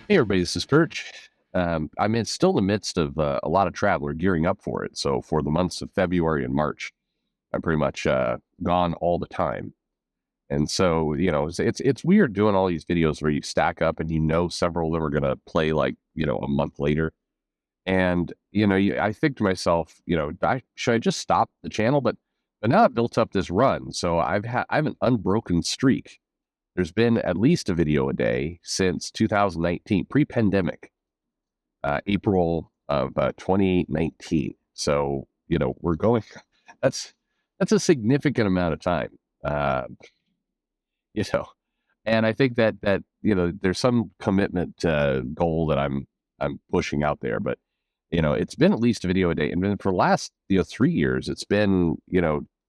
Hey everybody, this is Perch. Still in the midst of a lot of travel. We're gearing up for it. So for the months of February and March, I'm pretty much gone all the time. And so it's weird doing all these videos where you stack up and several of them are going to play like a month later. And I think to myself, should I just stop the channel? But now I've built up this run, so I have an unbroken streak. There's been at least a video a day since 2019, pre-pandemic. April of 2019. So, we're going, that's, that's a significant amount of time, uh, you know, and I think that there's some commitment, goal that I'm pushing out there, but, it's been at least a video a day. And then for the last, 3 years, it's been,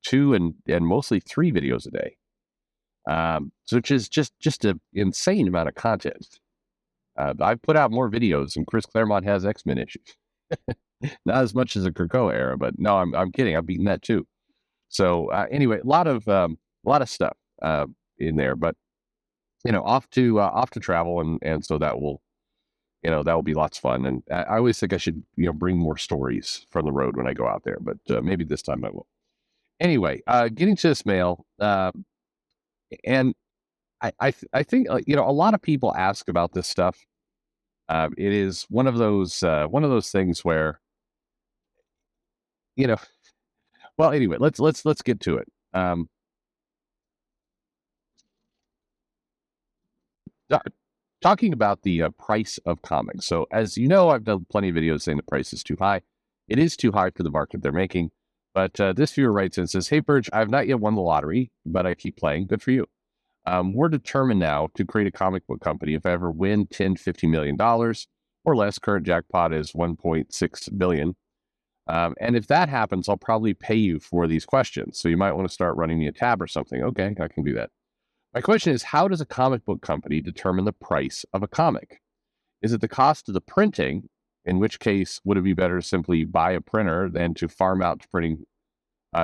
two and mostly three videos a day. So which is just an insane amount of content. I've put out more videos than Chris Claremont has X-Men issues. Not as much as the Krakoa era, but no, I'm kidding. I've beaten that too. So anyway, a lot of stuff in there, but off to travel, and so that will be lots of fun. And I always think I should bring more stories from the road when I go out there, but maybe this time I will. Anyway, getting to this mail, and I think a lot of people ask about this stuff. It is one of those things where you know. Well, anyway, let's get to it. Ta- Talking about the price of comics. So, as you know, I've done plenty of videos saying the price is too high. It is too high for the market they're making. But this viewer writes in and says, "Hey, Purge, I have not yet won the lottery, but I keep playing. Good for you. We're determined now to create a comic book company. If I ever win $10, $50 million or less, current jackpot is 1.6 billion. And if that happens, I'll probably pay you for these questions. So you might want to start running me a tab or something. Okay, I can do that. My question is, how does a comic book company determine the price of a comic? Is it the cost of the printing? In which case, would it be better to simply buy a printer than to farm out to printing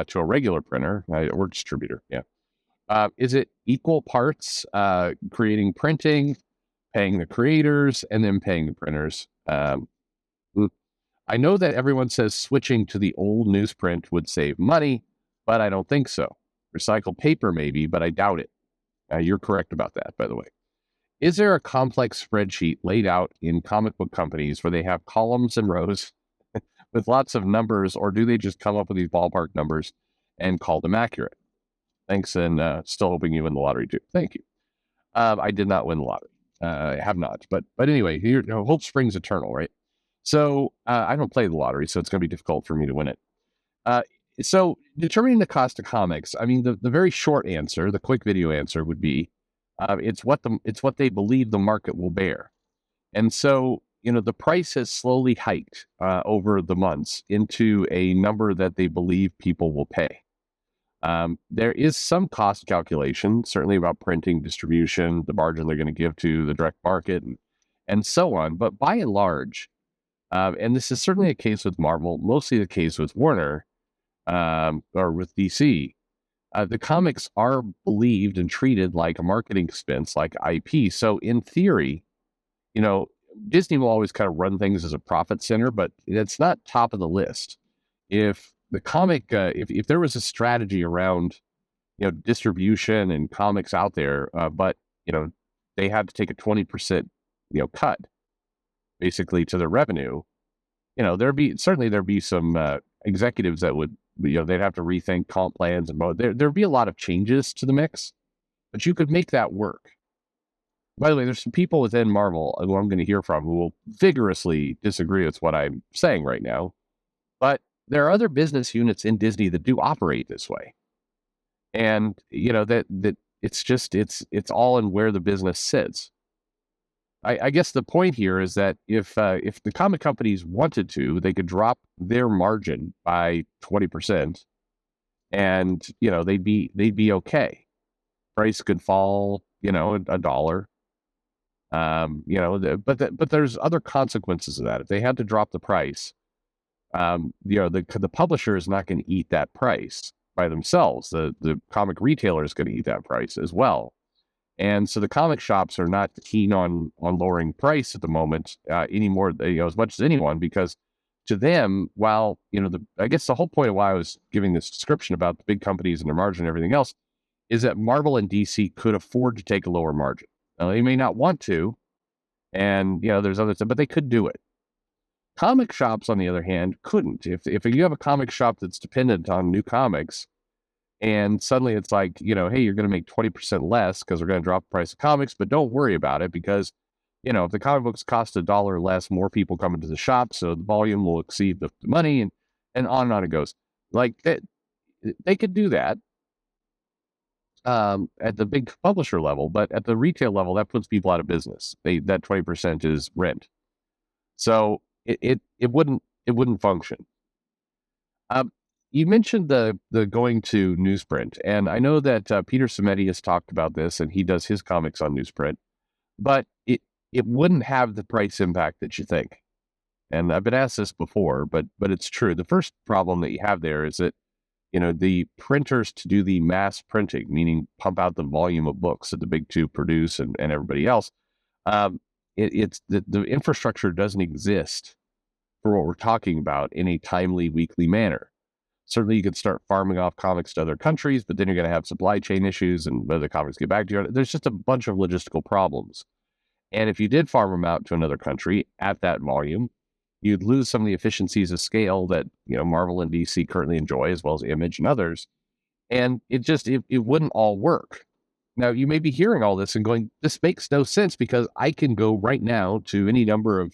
to a regular printer or distributor? Yeah. Is it equal parts creating printing, paying the creators, and then paying the printers? I know that everyone says switching to the old newsprint would save money, but I don't think so. Recycled paper maybe, but I doubt it. You're correct about that, by the way. Is there a complex spreadsheet laid out in comic book companies where they have columns and rows with lots of numbers, or do they just come up with these ballpark numbers and call them accurate? Thanks, and still hoping you win the lottery too. Thank you. I did not win the lottery. I have not, but anyway, hope springs eternal, right? So I don't play the lottery, so it's going to be difficult for me to win it. So determining the cost of comics, I mean, the very short answer, the quick video answer would be, it's what they believe the market will bear. And so, the price has slowly hiked over the months into a number that they believe people will pay. There is some cost calculation, certainly about printing, distribution, the margin they're going to give to the direct market, and so on. But by and large, and this is certainly a case with Marvel, mostly the case with Warner, or with DC, the comics are believed and treated like a marketing expense, like IP. So in theory, Disney will always kind of run things as a profit center, but it's not top of the list. If the comic, if there was a strategy around, distribution and comics out there, but they had to take a 20%, cut basically to their revenue, there'd be some executives that would, they'd have to rethink comp plans and there'd be a lot of changes to the mix, but you could make that work. By the way, there's some people within Marvel who I'm going to hear from who will vigorously disagree with what I'm saying right now, but there are other business units in Disney that do operate this way. And, that it's all in where the business sits. I guess the point here is that if the comic companies wanted to, they could drop their margin by 20%, and they'd be okay. Price could fall, a dollar. But there's other consequences of that. If they had to drop the price, the publisher is not going to eat that price by themselves. The comic retailer is going to eat that price as well. And so the comic shops are not keen on lowering price at the moment anymore, as much as anyone, because to them, while, I guess the whole point of why I was giving this description about the big companies and their margin and everything else is that Marvel and DC could afford to take a lower margin. Now, they may not want to, and, there's other stuff, but they could do it. Comic shops, on the other hand, couldn't. If you have a comic shop that's dependent on new comics, and suddenly it's like, hey, you're going to make 20% less because we're going to drop the price of comics, but don't worry about it because, if the comic books cost $1 less, more people come into the shop, so the volume will exceed the money, and on and on it goes. Like, they could do that at the big publisher level, but at the retail level, that puts people out of business. That 20% is rent. So it wouldn't function. You mentioned the going to newsprint, and I know that Peter Simeti has talked about this, and he does his comics on newsprint, but it wouldn't have the price impact that you think. And I've been asked this before, but it's true. The first problem that you have there is that, the printers to do the mass printing, meaning pump out the volume of books that the big two produce and everybody else, it's the infrastructure doesn't exist for what we're talking about in a timely, weekly manner. Certainly, you could start farming off comics to other countries, but then you're going to have supply chain issues and whether the comics get back to you. There's just a bunch of logistical problems. And if you did farm them out to another country at that volume, you'd lose some of the efficiencies of scale that, Marvel and DC currently enjoy, as well as Image and others. And it wouldn't all work. Now, you may be hearing all this and going, this makes no sense because I can go right now to any number of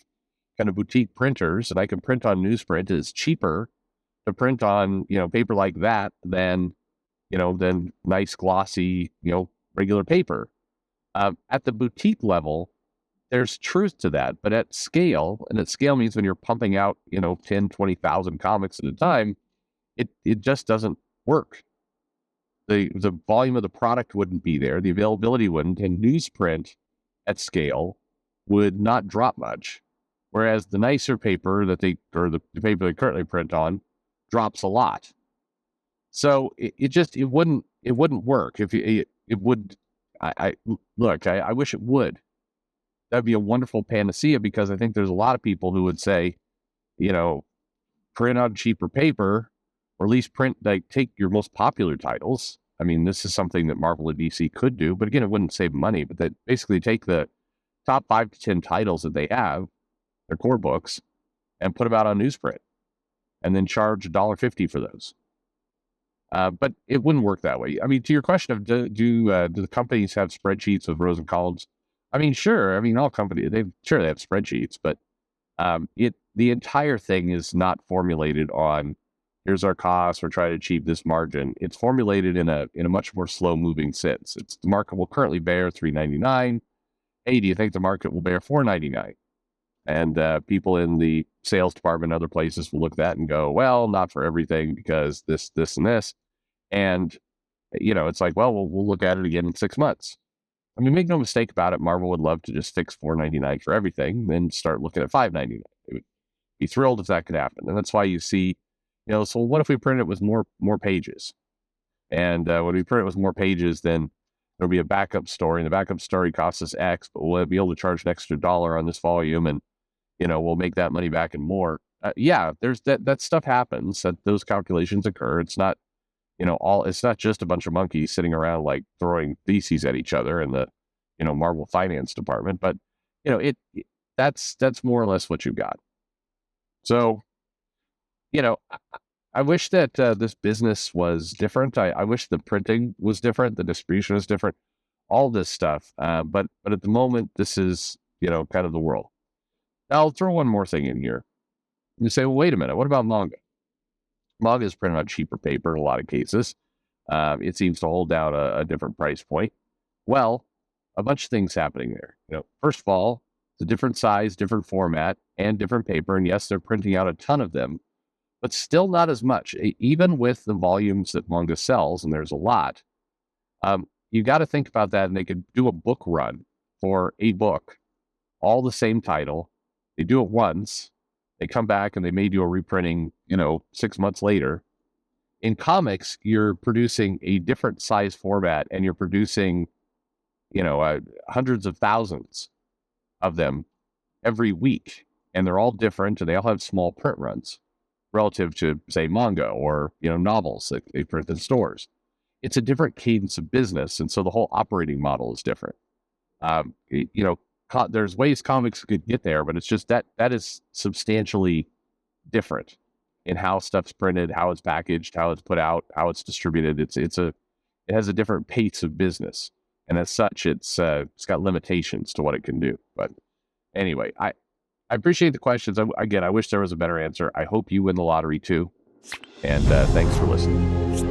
kind of boutique printers and I can print on newsprint. It's cheaper to print on, paper like that than nice glossy, regular paper. At the boutique level, there's truth to that, but at scale, and at scale means when you're pumping out, 10, 20,000 comics at a time, it just doesn't work. The volume of the product wouldn't be there. The availability wouldn't, and newsprint at scale would not drop much. Whereas the nicer paper the paper they currently print on drops a lot. So it wouldn't work. If it would, I wish it would. That'd be a wonderful panacea because I think there's a lot of people who would say, print on cheaper paper, or at least take your most popular titles. I mean, this is something that Marvel and DC could do, but again, it wouldn't save money, but that basically take the top 5 to 10 titles that they have, their core books, and put them out on newsprint, and then charge $1.50 for those. But it wouldn't work that way. I mean, to your question of do the companies have spreadsheets with rows and columns? I mean, sure. I mean, all companies they have spreadsheets, but the entire thing is not formulated on here's our costs. We're trying to achieve this margin. It's formulated in a much more slow moving sense. It's the market will currently bear $3.99. Hey, do you think the market will bear $4.99? And people in the sales department, and other places will look at that and go, well, not for everything because this, and this. And, it's like, well, we'll look at it again in 6 months. I mean, make no mistake about it. Marvel would love to just fix $4.99 for everything, then start looking at $5.99. They would be thrilled if that could happen. And that's why you see, so what if we print it with more pages? And when we print it with more pages, then there'll be a backup story, and the backup story costs us X, but we'll be able to charge an extra $1 on this volume, and we'll make that money back and more. There's that stuff happens. That those calculations occur. It's not, it's not just a bunch of monkeys sitting around like throwing theses at each other in the, Marvel finance department. But, that's more or less what you've got. So, I wish that this business was different. I wish the printing was different. The distribution was different. All this stuff. But at the moment, this is, kind of the world. Now, I'll throw one more thing in here. You say, well, wait a minute. What about manga? Manga is printed on cheaper paper in a lot of cases. It seems to hold down a different price point. Well, a bunch of things happening there. First of all, it's a different size, different format, and different paper. And yes, they're printing out a ton of them, but still not as much. Even with the volumes that manga sells, and there's a lot, you got to think about that. And they could do a book run for a book, all the same title. They do it once. They come back and they may do a reprinting, 6 months later. In comics, you're producing a different size format and you're producing hundreds of thousands of them every week, and they're all different, and they all have small print runs relative to, say, manga or novels that they print in stores. It's a different cadence of business, and so the whole operating model is different. There's ways comics could get there, but it's just that is substantially different in how stuff's printed, how it's packaged, how it's put out, how it's distributed. It has a different pace of business, and as such, it's got limitations to what it can do. But anyway, I appreciate the questions. Again, I wish there was a better answer. I hope you win the lottery too, and thanks for listening.